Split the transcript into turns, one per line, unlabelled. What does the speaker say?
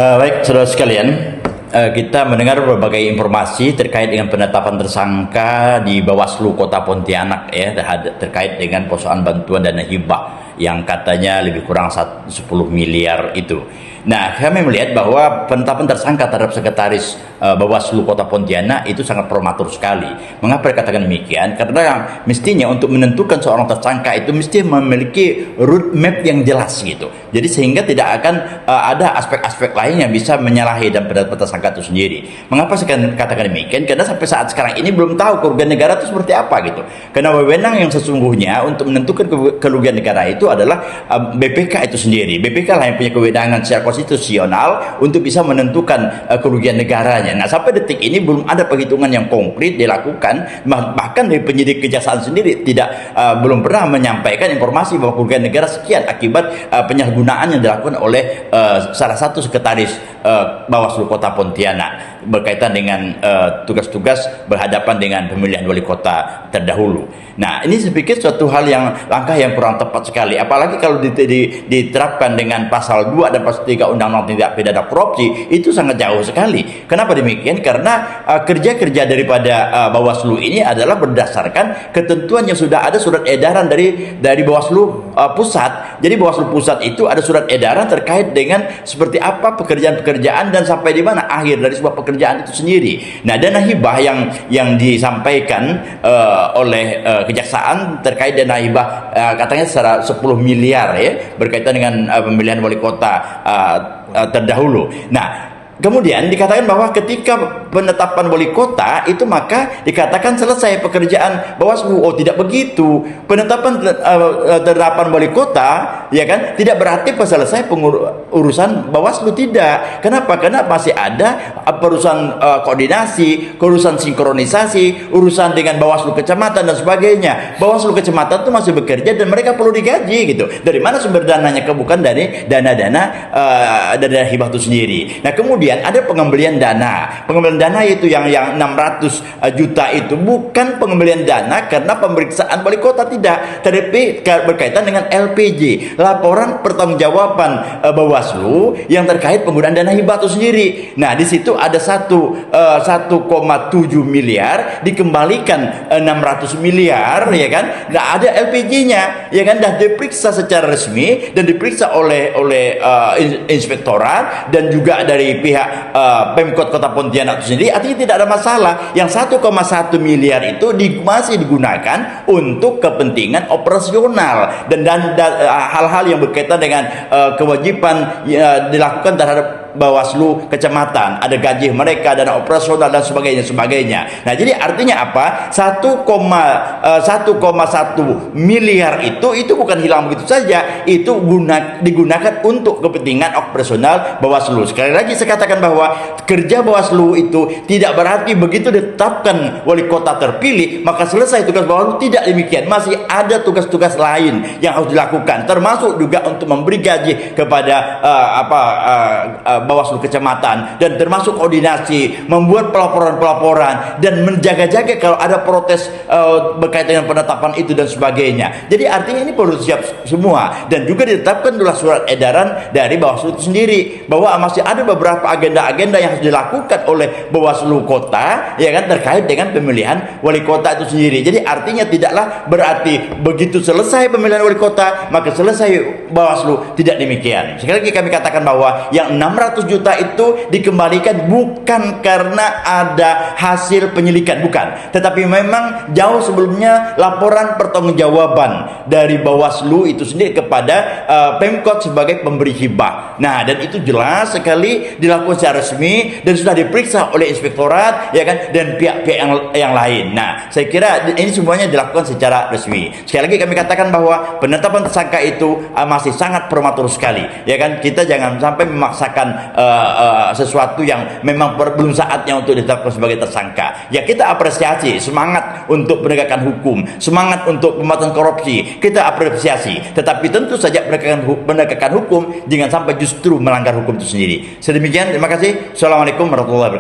Baik, saudara sekalian, kita mendengar berbagai informasi terkait dengan penetapan tersangka di Bawaslu Kota Pontianak ya terkait dengan persoalan bantuan dana hibah yang katanya lebih kurang 10 miliar itu. Nah, kami melihat bahwa penetapan tersangka terhadap sekretaris Bawaslu Kota Pontianak itu sangat prematur sekali. Mengapa dikatakan demikian? Karena mestinya untuk menentukan seorang tersangka itu mesti memiliki roadmap yang jelas gitu. Jadi sehingga tidak akan ada aspek-aspek lain yang bisa menyalahi dan penetapan tersangka itu sendiri. Mengapa saya katakan demikian? Karena sampai saat sekarang ini belum tahu kerugian negara itu seperti apa gitu. Karena wewenang yang sesungguhnya untuk menentukan kerugian negara itu adalah BPK itu sendiri. BPK lah yang punya kewenangan secara konstitusional untuk bisa menentukan kerugian negaranya. Nah, sampai detik ini belum ada perhitungan yang konkret dilakukan, bahkan dari penyidik kejaksaan sendiri belum pernah menyampaikan informasi bahwa kerugian negara sekian akibat penyalahgunaan yang dilakukan oleh salah satu sekretaris Bawaslu Kota Pontianak berkaitan dengan tugas-tugas berhadapan dengan pemilihan wali kota terdahulu. Nah, ini saya pikir suatu langkah yang kurang tepat sekali, apalagi kalau diterapkan dengan pasal 2 dan pasal 3 Undang-Undang Tindak Pidana Korupsi, itu sangat jauh sekali. Kenapa demikian? Karena kerja-kerja daripada Bawaslu ini adalah berdasarkan ketentuan yang sudah ada surat edaran dari Bawaslu pusat. Jadi Bawaslu pusat itu ada surat edaran terkait dengan seperti apa pekerjaan-pekerjaan dan sampai di mana akhir dari sebuah pekerjaan itu sendiri. Nah, dana hibah yang disampaikan oleh kejaksaan terkait dana hibah katanya secara 10 miliar ya berkaitan dengan pemilihan wali kota terdahulu. Nah, kemudian dikatakan bahwa ketika penetapan wali kota itu maka dikatakan selesai pekerjaan Bawaslu. Oh, tidak begitu. Penetapan wali kota ya kan tidak berarti selesai urusan Bawaslu, tidak. Kenapa? Karena masih ada urusan koordinasi, urusan sinkronisasi, urusan dengan Bawaslu kecamatan dan sebagainya. Bawaslu kecamatan itu masih bekerja dan mereka perlu digaji gitu. Dari mana sumber dananya? Bukan dari dana hibah itu sendiri. Nah, kemudian ada pengembalian dana. Pengembalian dana itu yang 600 juta itu bukan pengembalian dana karena pemeriksaan wali kota, tidak. Tetapi berkaitan dengan LPJ, laporan pertanggungjawaban Bawaslu yang terkait penggunaan dana hibah itu sendiri. Nah, di situ ada 1,7 miliar dikembalikan 600 miliar ya kan. Nah, ada LPJ-nya ya kan, dan diperiksa secara resmi dan diperiksa oleh inspektorat dan juga dari pihak Pemkot Kota Pontianak itu sendiri. Artinya tidak ada masalah. Yang 1,1 miliar itu masih digunakan untuk kepentingan operasional dan hal-hal yang berkaitan dengan kewajiban dilakukan terhadap Bawaslu kecamatan, ada gaji mereka, dana operasional dan sebagainya. Nah, jadi artinya apa? 1,1 miliar itu bukan hilang begitu saja. Itu digunakan untuk kepentingan operasional Bawaslu. Sekali lagi saya katakan bahwa kerja Bawaslu itu tidak berarti begitu ditetapkan wali kota terpilih maka selesai tugas Bawaslu. Tidak demikian. Masih ada tugas-tugas lain yang harus dilakukan, termasuk juga untuk memberi gaji kepada Bawaslu kecamatan, dan termasuk koordinasi, membuat pelaporan-pelaporan dan menjaga-jaga kalau ada protes berkaitan dengan penetapan itu dan sebagainya. Jadi artinya ini perlu siap semua, dan juga ditetapkan adalah surat edaran dari Bawaslu itu sendiri bahwa masih ada beberapa agenda-agenda yang harus dilakukan oleh Bawaslu kota ya kan terkait dengan pemilihan wali kota itu sendiri. Jadi artinya tidaklah berarti begitu selesai pemilihan wali kota maka selesai Bawaslu, tidak demikian. Sekali lagi kami katakan bahwa yang 600 juta itu dikembalikan bukan karena ada hasil penyelidikan, bukan, tetapi memang jauh sebelumnya laporan pertanggungjawaban dari Bawaslu itu sendiri kepada Pemkot sebagai pemberi hibah. Nah, dan itu jelas sekali dilakukan secara resmi dan sudah diperiksa oleh inspektorat ya kan dan pihak-pihak yang lain. Nah, saya kira ini semuanya dilakukan secara resmi. Sekali lagi kami katakan bahwa penetapan tersangka itu masih sangat prematur sekali ya kan. Kita jangan sampai memaksakan sesuatu yang memang belum saatnya untuk ditetapkan sebagai tersangka. Ya, kita apresiasi semangat untuk penegakan hukum, semangat untuk pemberantasan korupsi, kita apresiasi. Tetapi tentu saja penegakan hukum jangan sampai justru melanggar hukum itu sendiri. Sedemikian, terima kasih. Assalamualaikum warahmatullahi wabarakatuh.